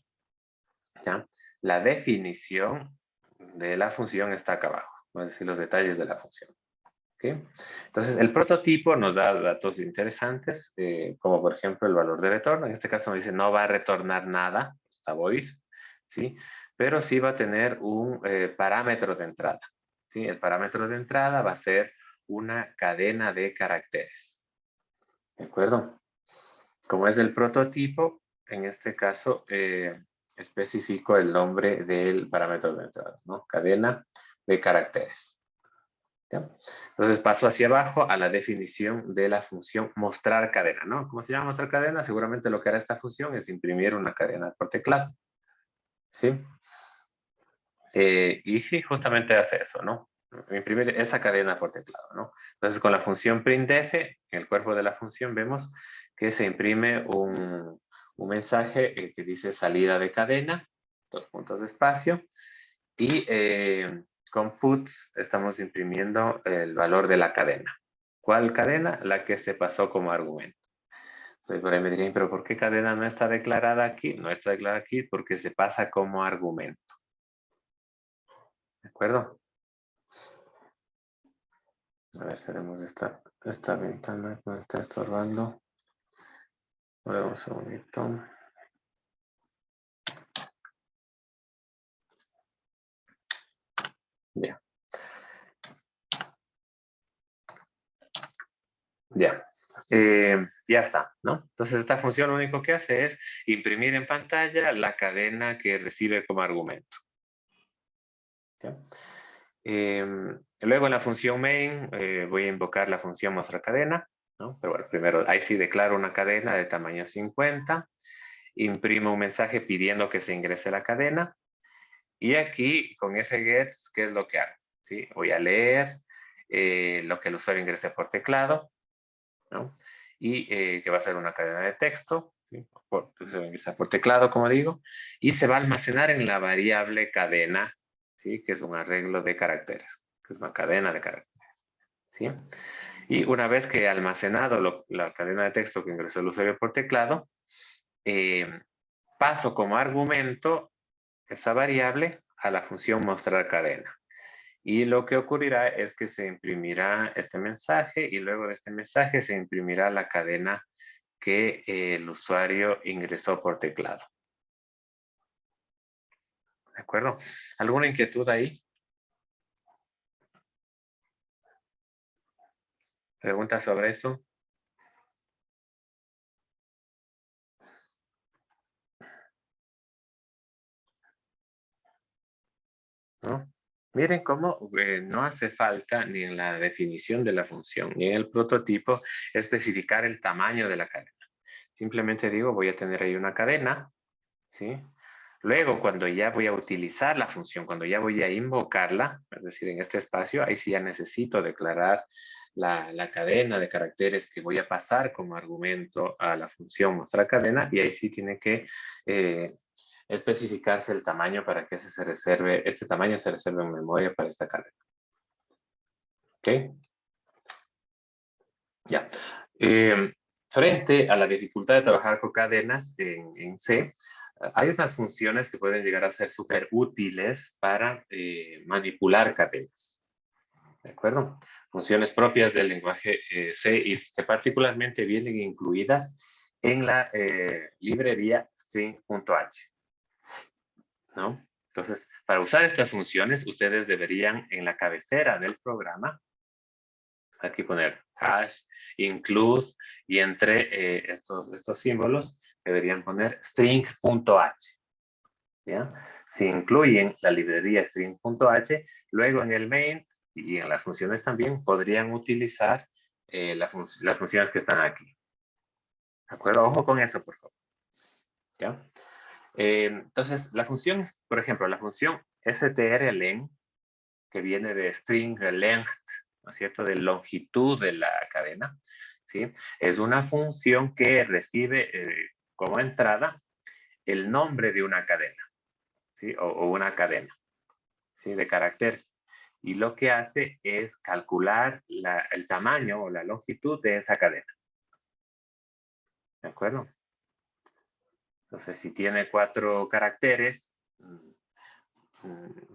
Speaker 1: ¿ya? la definición de la función está acá abajo. Vamos a decir los detalles de la función. ¿Okay? Entonces, el prototipo nos da datos interesantes, como por ejemplo el valor de retorno. En este caso nos dice no va a retornar nada, está void, ¿sí? Pero sí va a tener un parámetro de entrada. ¿Sí? El parámetro de entrada va a ser una cadena de caracteres. ¿De acuerdo? Como es el prototipo, en este caso especifico el nombre del parámetro de entrada, ¿no? Cadena de caracteres. ¿Ya? Entonces paso hacia abajo a la definición de la función mostrar cadena, ¿no? ¿Cómo se llama mostrar cadena? Seguramente lo que hará esta función es imprimir una cadena por teclado. ¿Sí? Y sí, justamente hace eso, ¿no? Imprimir esa cadena por teclado, ¿no? Entonces con la función printf, en el cuerpo de la función vemos que se imprime un mensaje que dice salida de cadena, 2 puntos de espacio, y con puts estamos imprimiendo el valor de la cadena. ¿Cuál cadena? La que se pasó como argumento. Entonces, por ahí me dirían, ¿pero por qué cadena no está declarada aquí? No está declarada aquí porque se pasa como argumento. ¿De acuerdo? A ver, tenemos esta ventana que me está estorbando. Ahora un segundito. Ya. Ya. Ya está, ¿no? Entonces esta función lo único que hace es imprimir en pantalla la cadena que recibe como argumento. ¿Ya? Luego en la función main voy a invocar la función mostrar cadena, ¿no? Pero bueno, primero ahí sí declaro una cadena de tamaño 50, imprimo un mensaje pidiendo que se ingrese la cadena, y aquí con fgets, ¿qué es lo que hago? ¿Sí? Voy a leer lo que el usuario ingrese por teclado, ¿no? Y que va a ser una cadena de texto, ¿sí? Se va a ingresar por teclado, como digo, y se va a almacenar en la variable cadena, ¿sí? Que es un arreglo de caracteres, que es una cadena de caracteres, ¿sí? Y una vez que he almacenado la cadena de texto que ingresó el usuario por teclado, paso como argumento esa variable a la función mostrar cadena. Y lo que ocurrirá es que se imprimirá este mensaje y luego de este mensaje se imprimirá la cadena que el usuario ingresó por teclado. ¿De acuerdo? ¿Alguna inquietud ahí? ¿Preguntas sobre eso? ¿No? Miren cómo no hace falta ni en la definición de la función ni en el prototipo especificar el tamaño de la cadena. Simplemente digo, voy a tener ahí una cadena, ¿sí? Luego, cuando ya voy a utilizar la función, cuando ya voy a invocarla, es decir, en este espacio, ahí sí ya necesito declarar la cadena de caracteres que voy a pasar como argumento a la función mostrar cadena, y ahí sí tiene que especificarse el tamaño para que ese tamaño se reserve en memoria para esta cadena. ¿Ok? Ya. Frente a la dificultad de trabajar con cadenas en C, hay unas funciones que pueden llegar a ser súper útiles para manipular cadenas. ¿De acuerdo? Funciones propias del lenguaje C y que particularmente vienen incluidas en la librería string.h. ¿No? Entonces, para usar estas funciones, ustedes deberían en la cabecera del programa aquí poner hash, include, y entre estos símbolos deberían poner string.h. ¿Ya? Si incluyen la librería string.h, luego en el main y en las funciones también podrían utilizar las funciones que están aquí. ¿De acuerdo? Ojo con eso, por favor. ¿Ya? Entonces, la función, por ejemplo, la función strlen, que viene de string length, ¿no es cierto?, de longitud de la cadena, ¿sí? Es una función que recibe como entrada el nombre de una cadena, ¿sí? O una cadena, ¿sí? De caracteres. Y lo que hace es calcular el tamaño o la longitud de esa cadena. ¿De acuerdo? Entonces, si tiene 4 caracteres,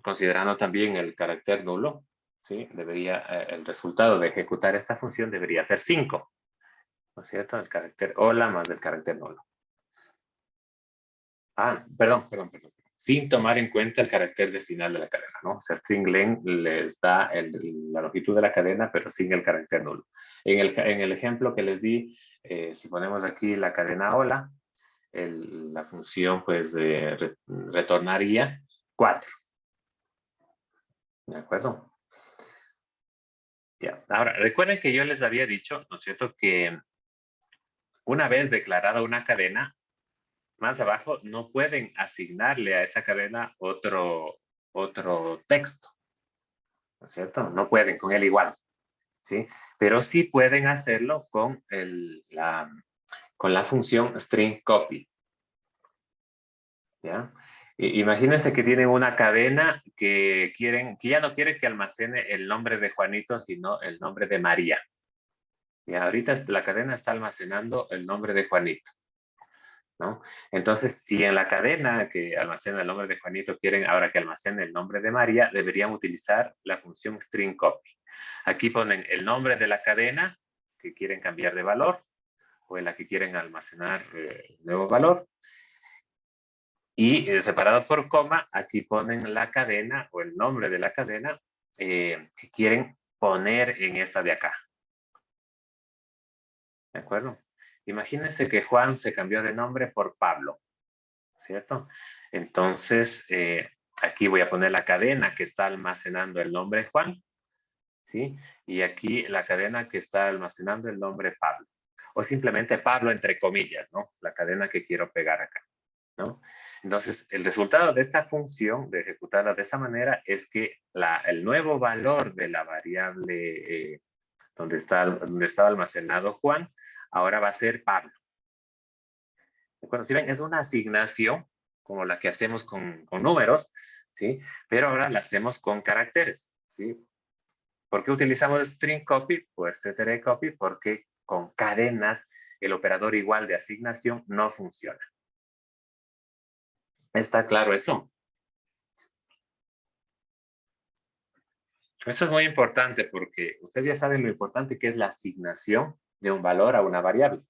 Speaker 1: considerando también el carácter nulo, ¿sí? El resultado de ejecutar esta función debería ser 5, ¿no es cierto? El carácter hola más el carácter nulo. Perdón. Sin tomar en cuenta el carácter de final de la cadena, ¿no? O sea, string len les da la longitud de la cadena, pero sin el carácter nulo. En el ejemplo que les di, si ponemos aquí la cadena hola, la función pues retornaría 4. ¿De acuerdo? Ya. Ahora, recuerden que yo les había dicho, ¿no es cierto?, que una vez declarada una cadena, más abajo no pueden asignarle a esa cadena otro texto, ¿no es cierto? No pueden con él igual, ¿sí? Pero sí pueden hacerlo con la función string copy, ¿ya? Imagínense que tienen una cadena que ya no quieren que almacene el nombre de Juanito, sino el nombre de María. Y ahorita la cadena está almacenando el nombre de Juanito, ¿no? Entonces, si en la cadena que almacena el nombre de Juanito quieren ahora que almacene el nombre de María, deberían utilizar la función string copy. Aquí ponen el nombre de la cadena que quieren cambiar de valor o en la que quieren almacenar nuevo valor. Y separado por coma, aquí ponen la cadena o el nombre de la cadena que quieren poner en esta de acá. ¿De acuerdo? Imagínense que Juan se cambió de nombre por Pablo, ¿cierto? Entonces, aquí voy a poner la cadena que está almacenando el nombre Juan, ¿sí? Y aquí la cadena que está almacenando el nombre Pablo. O simplemente Pablo entre comillas, ¿no? La cadena que quiero pegar acá, ¿no? Entonces, el resultado de esta función, de ejecutarla de esa manera, es que el nuevo valor de la variable donde estaba almacenado Juan, ahora va a ser Pablo. Bueno, si ven, es una asignación como la que hacemos con números, ¿sí? Pero ahora la hacemos con caracteres, ¿sí? ¿Por qué utilizamos string copy? Pues string copy porque con cadenas el operador igual de asignación no funciona. ¿Está claro eso? Esto es muy importante porque ustedes ya saben lo importante que es la asignación de un valor a una variable,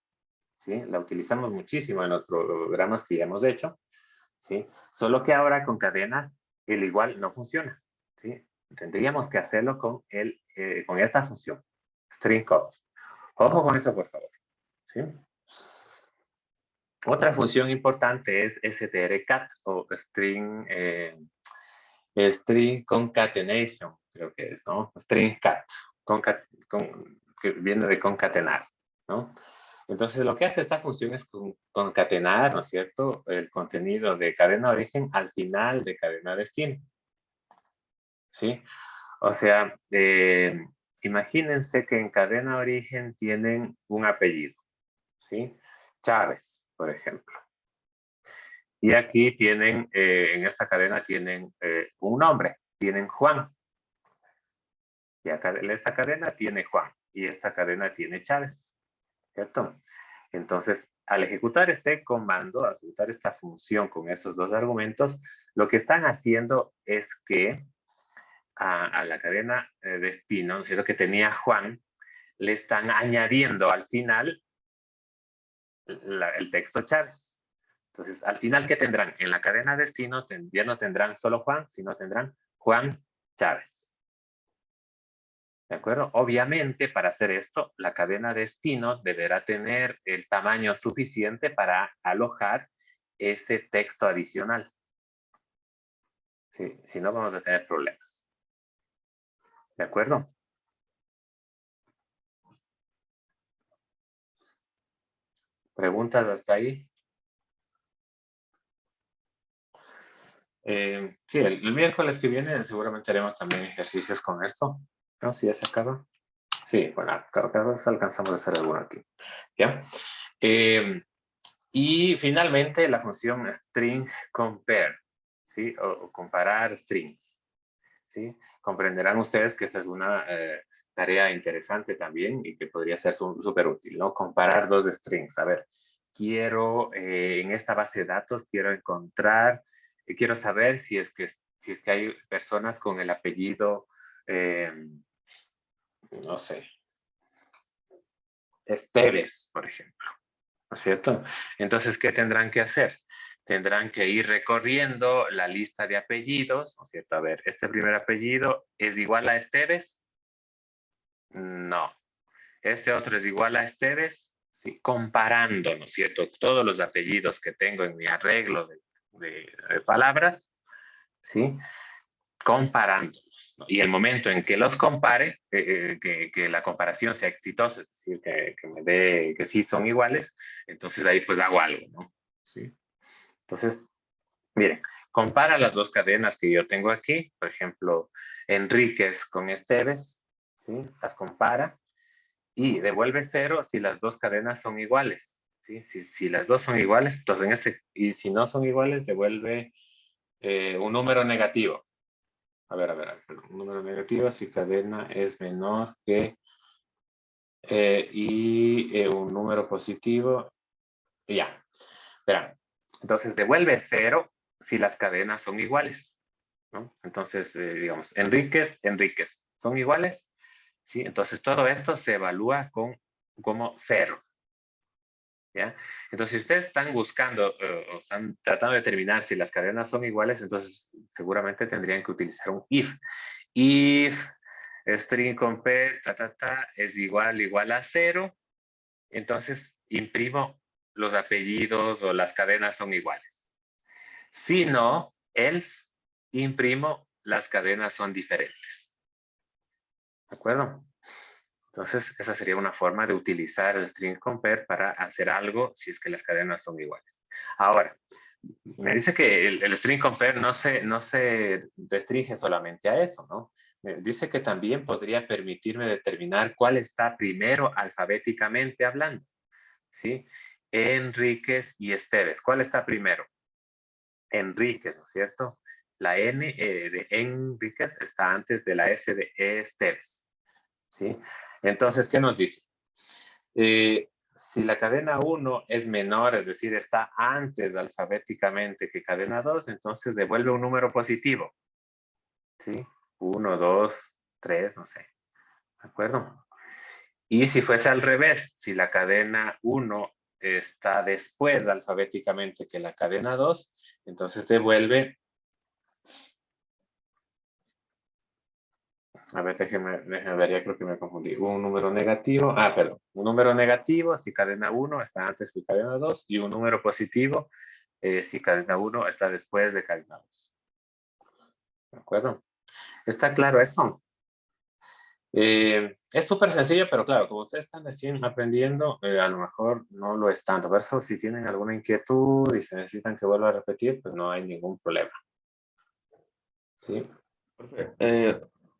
Speaker 1: ¿sí? La utilizamos muchísimo en los programas que ya hemos hecho, ¿sí? Solo que ahora con cadenas el igual no funciona, ¿sí? Tendríamos que hacerlo con esta función, string copy. Ojo con eso, por favor, ¿sí? Otra función importante es strcat o string concatenation, creo que es, ¿no? String cat, que viene de concatenar, ¿no? Entonces, lo que hace esta función es concatenar, ¿no es cierto?, el contenido de cadena origen al final de cadena destino, ¿sí? O sea, imagínense que en cadena origen tienen un apellido, ¿sí? Chávez, por ejemplo. Y aquí tienen, en esta cadena tienen un nombre, tienen Juan. Y acá esta cadena tiene Juan y esta cadena tiene Chávez, ¿cierto? Entonces, al ejecutar este comando, al ejecutar esta función con esos dos argumentos, lo que están haciendo es que a la cadena destino, ¿no es cierto?, que tenía Juan, le están añadiendo al final el texto Chávez. Entonces, al final, ¿qué tendrán? En la cadena destino ya no tendrán solo Juan, sino tendrán Juan Chávez. ¿De acuerdo? Obviamente, para hacer esto, la cadena destino deberá tener el tamaño suficiente para alojar ese texto adicional. Sí, si no, vamos a tener problemas. ¿De acuerdo? ¿Preguntas hasta ahí? Sí, el miércoles que viene seguramente haremos también ejercicios con esto. ¿No? Si ya se acaba. Sí, bueno, cada vez alcanzamos a hacer alguno aquí. ¿Ya? Y finalmente la función string compare, ¿sí? O comparar strings, ¿sí? Comprenderán ustedes que esa es una tarea interesante también y que podría ser súper útil, ¿no? Comparar dos strings. A ver, quiero en esta base de datos, quiero saber si es que si es que hay personas con el apellido, no sé, Esteves, por ejemplo, ¿no es cierto? Entonces, ¿qué tendrán que hacer? Tendrán que ir recorriendo la lista de apellidos, ¿no es cierto? A ver, ¿este primer apellido es igual a Esteves? No. ¿Este otro es igual a Esteves? Sí, comparando, ¿no es cierto? Todos los apellidos que tengo en mi arreglo de palabras, ¿sí? Comparándolos, ¿no? Y el momento en que los compare, que la comparación sea exitosa, es decir, que me dé que sí son iguales, entonces ahí pues hago algo, ¿no? ¿Sí? Entonces, miren, compara las dos cadenas que yo tengo aquí, por ejemplo, Enríquez con Esteves, ¿sí? Las compara y devuelve 0 si las dos cadenas son iguales, ¿sí? Si las dos son iguales, entonces y si no son iguales, devuelve un número negativo. A ver, un número negativo si cadena es menor que un número positivo, y ya. Verán, entonces devuelve 0 si las cadenas son iguales, ¿no? Entonces, digamos, Enríquez, ¿son iguales? Sí, entonces todo esto se evalúa como 0. ¿Ya? Entonces, si ustedes están buscando o están tratando de determinar si las cadenas son iguales, entonces seguramente tendrían que utilizar un if. If string compare es igual a 0, entonces imprimo los apellidos o las cadenas son iguales. Si no, else imprimo las cadenas son diferentes. ¿De acuerdo? Entonces, esa sería una forma de utilizar el string compare para hacer algo si es que las cadenas son iguales. Ahora, me dice que el string compare no se restringe solamente a eso, ¿no? Me dice que también podría permitirme determinar cuál está primero alfabéticamente hablando, ¿sí? Enríquez y Esteves. ¿Cuál está primero? Enríquez, ¿no es cierto? La N de Enríquez está antes de la S de Esteves, ¿sí? Entonces, ¿qué nos dice? Si la cadena 1 es menor, es decir, está antes alfabéticamente que cadena 2, entonces devuelve un número positivo. ¿Sí? 1, 2, 3, no sé. ¿De acuerdo? Y si fuese al revés, si la cadena 1 está después alfabéticamente que la cadena 2, entonces devuelve. A ver, déjeme ver, ya creo que me confundí. Un número negativo, perdón. Un número negativo si cadena 1 está antes que cadena 2 y un número positivo si cadena 1 está después de cadena 2. ¿De acuerdo? ¿Está claro eso? Es súper sencillo, pero claro, como ustedes están recién aprendiendo, a lo mejor no lo es tanto. Por eso, si tienen alguna inquietud y se necesitan que vuelva a repetir, pues no hay ningún problema. ¿Sí?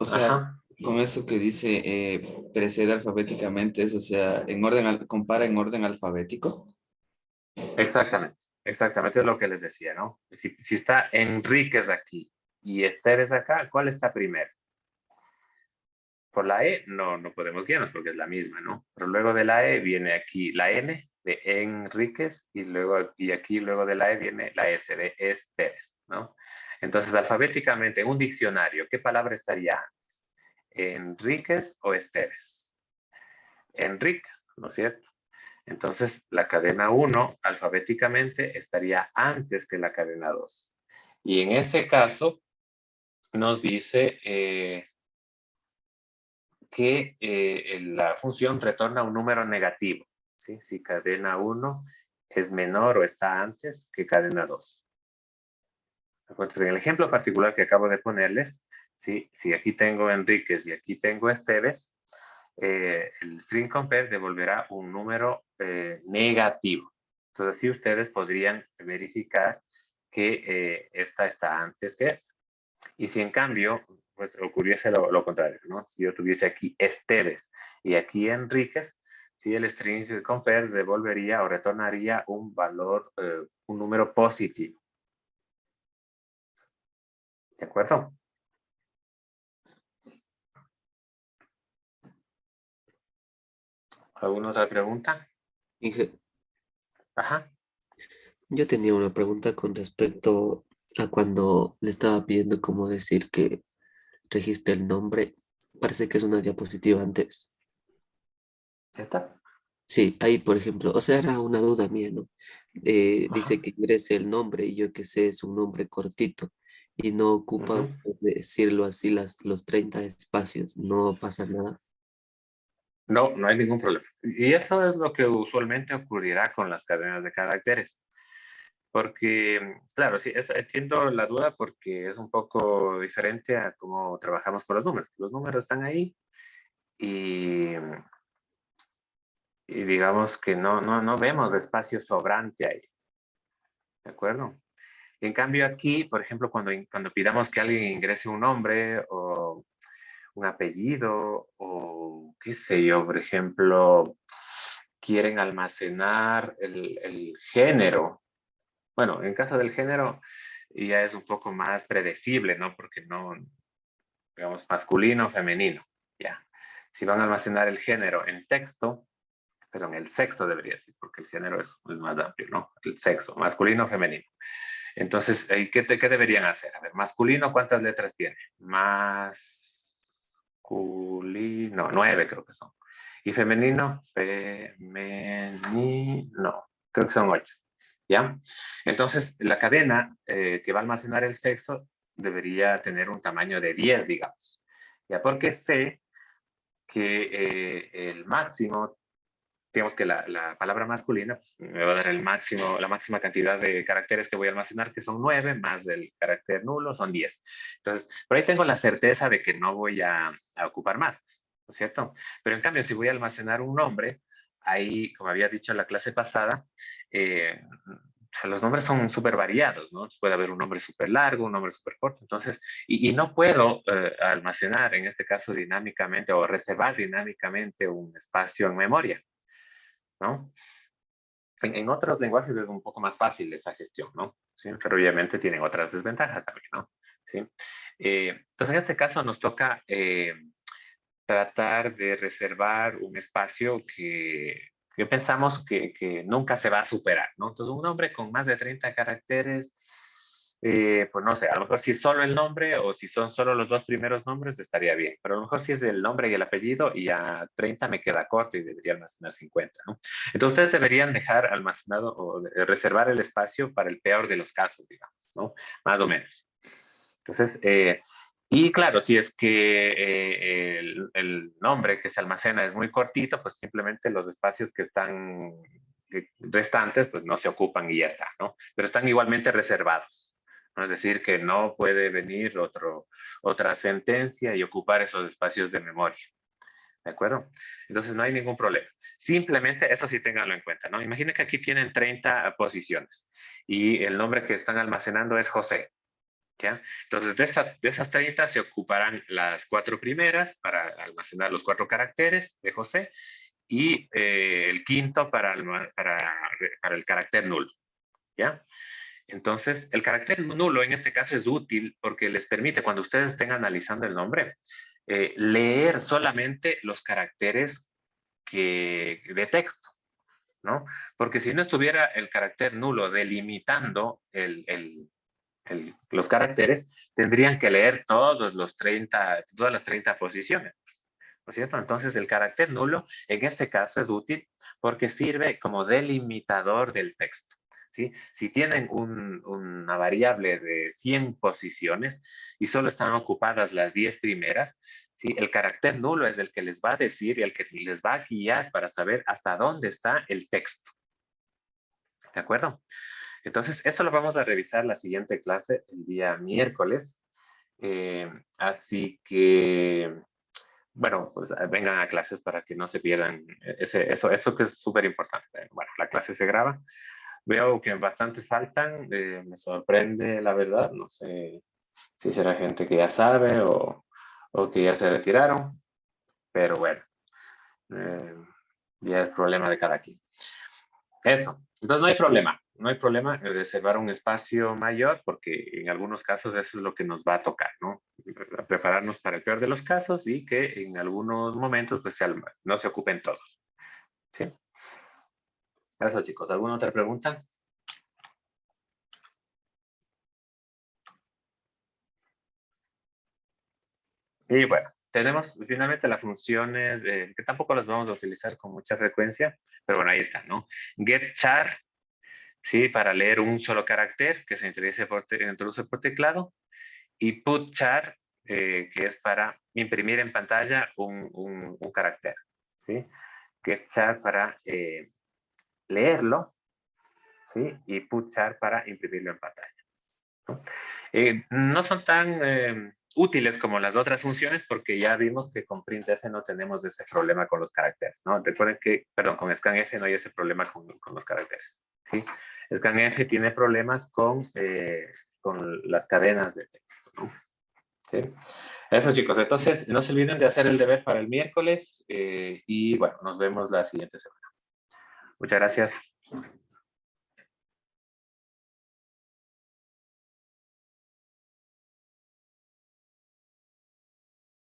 Speaker 2: O sea,
Speaker 1: Ajá.
Speaker 2: con eso que dice precede alfabéticamente, o sea, en orden, compara en orden alfabético.
Speaker 1: Exactamente. Exactamente es lo que les decía, ¿no? Si está Enríquez aquí y Esteves acá, ¿cuál está primero? Por la E no podemos guiarnos porque es la misma, ¿no? Pero luego de la E viene aquí la N de Enríquez y aquí luego de la E viene la S de Esteves, ¿no? Entonces, alfabéticamente, en un diccionario, ¿qué palabra estaría antes? ¿Enríquez o Esteves? Enríquez, ¿no es cierto? Entonces, la cadena 1 alfabéticamente estaría antes que la cadena 2. Y en ese caso, nos dice que la función retorna un número negativo, ¿sí? Si cadena 1 es menor o está antes que cadena 2. Entonces, en el ejemplo particular que acabo de ponerles, ¿sí? Si aquí tengo Enríquez y aquí tengo Esteves, el string compare devolverá un número negativo. Entonces, así ustedes podrían verificar que esta está antes que esta. Y si en cambio, pues ocurriese lo contrario, ¿no? Si yo tuviese aquí Esteves y aquí Enríquez, si el string compare devolvería o retornaría un valor, un número positivo. ¿De acuerdo? ¿Alguna otra pregunta?
Speaker 3: Inge,
Speaker 1: Ajá.
Speaker 3: yo tenía una pregunta con respecto A cuando le estaba pidiendo cómo decir que registre el nombre, parece que es una diapositiva antes.
Speaker 1: ¿Ya está?
Speaker 3: Sí, ahí por ejemplo, o sea, era una duda mía, ¿no? Dice
Speaker 1: Ajá.
Speaker 3: que ingrese el nombre y yo que sé, es un nombre cortito y no ocupa
Speaker 1: Ujú.
Speaker 3: decirlo así los 30 espacios, no pasa nada.
Speaker 1: No, no hay ningún problema. Y eso es lo que usualmente ocurrirá con las cadenas de caracteres. Porque, claro, sí, entiendo la duda porque es un poco diferente a cómo trabajamos con los números. Los números están ahí y, y digamos que no vemos espacio sobrante ahí, ¿de acuerdo? En cambio aquí, por ejemplo, cuando pidamos que alguien ingrese un nombre o un apellido o qué sé yo, por ejemplo, quieren almacenar el género. Bueno, en caso del género ya es un poco más predecible, ¿no? Porque no, digamos, masculino o femenino, ya. Si van a almacenar el género en texto, perdón, el sexo debería decir, porque el género es más amplio, ¿no? El sexo, masculino o femenino. Entonces, ¿qué deberían hacer? A ver, masculino, ¿cuántas letras tiene? Masculino, 9 creo que son. Y femenino, femenino, creo que son 8. ¿Ya? Entonces, la cadena que va a almacenar el sexo debería tener un tamaño de 10, digamos. ¿Ya? Porque sé que el máximo, digamos que la palabra masculina pues, me va a dar el máximo, la máxima cantidad de caracteres que voy a almacenar, que son 9, más del carácter nulo son 10. Entonces, por ahí tengo la certeza de que no voy a ocupar más, ¿no es cierto? Pero en cambio, si voy a almacenar un nombre, ahí, como había dicho en la clase pasada, o sea, los nombres son súper variados, ¿no? Puede haber un nombre súper largo, un nombre súper corto, entonces, y no puedo almacenar, en este caso, dinámicamente o reservar dinámicamente un espacio en memoria. ¿No? En otros lenguajes es un poco más fácil esa gestión, ¿no? ¿Sí? Pero obviamente tienen otras desventajas también, ¿no? ¿Sí? Entonces, en este caso nos toca tratar de reservar un espacio que pensamos que nunca se va a superar, ¿no? Entonces, un nombre con más de 30 caracteres, pues no sé, a lo mejor si es solo el nombre o si son solo los dos primeros nombres, estaría bien, pero a lo mejor si es el nombre y el apellido y a 30 me queda corto y debería almacenar 50, ¿no? Entonces, ustedes deberían dejar almacenado o reservar el espacio para el peor de los casos, digamos, ¿no? Más o menos. Entonces, y claro, si es que el nombre que se almacena es muy cortito, pues simplemente los espacios que están restantes, pues no se ocupan y ya está, ¿no? Pero están igualmente reservados, ¿no? Es decir, que no puede venir otra sentencia y ocupar esos espacios de memoria, ¿de acuerdo? Entonces no hay ningún problema. Simplemente, eso sí ténganlo en cuenta, ¿no? Imaginen que aquí tienen 30 posiciones y el nombre que están almacenando es José. ¿Ya? Entonces, de esas 30 se ocuparán las 4 primeras para almacenar los 4 caracteres de José y el quinto para el carácter nulo. ¿Ya? Entonces, el carácter nulo en este caso es útil porque les permite, cuando ustedes estén analizando el nombre, leer solamente los caracteres de texto. ¿No? Porque si no estuviera el carácter nulo delimitando los caracteres, tendrían que leer todas las 30 posiciones, ¿no es cierto? Entonces, el carácter nulo en ese caso es útil porque sirve como delimitador del texto. ¿Sí? Si tienen una variable de 100 posiciones y solo están ocupadas las 10 primeras, ¿sí? El carácter nulo es el que les va a decir y el que les va a guiar para saber hasta dónde está el texto. ¿De acuerdo? Entonces, eso lo vamos a revisar la siguiente clase, el día miércoles. Así que, bueno, pues vengan a clases para que no se pierdan eso que es súper importante. Bueno, la clase se graba. Veo que bastantes faltan. Me sorprende, la verdad. No sé si será gente que ya sabe o que ya se retiraron. Pero bueno, eh, ya es problema de cada quien. Eso. Entonces no hay problema. No hay problema en reservar un espacio mayor porque en algunos casos eso es lo que nos va a tocar, ¿no? Prepararnos para el peor de los casos y que en algunos momentos pues no se ocupen todos. ¿Sí? Eso, chicos. ¿Alguna otra pregunta? Y bueno, tenemos finalmente las funciones que tampoco las vamos a utilizar con mucha frecuencia, pero bueno, ahí está, ¿no? GetChar, ¿sí? Para leer un solo carácter que se introduce por teclado. Y PutChar, que es para imprimir en pantalla un carácter, ¿sí? GetChar para leerlo, ¿sí? Y PutChar para imprimirlo en pantalla, ¿no? No son tan útiles como las otras funciones porque ya vimos que con printf no tenemos ese problema con los caracteres, ¿no? Recuerden que, perdón, con scanf no hay ese problema con los caracteres, ¿sí? Scanf tiene problemas con las cadenas de texto, ¿no? ¿Sí? Eso, chicos. Entonces, no se olviden de hacer el deber para el miércoles y bueno, nos vemos la siguiente semana. Muchas gracias.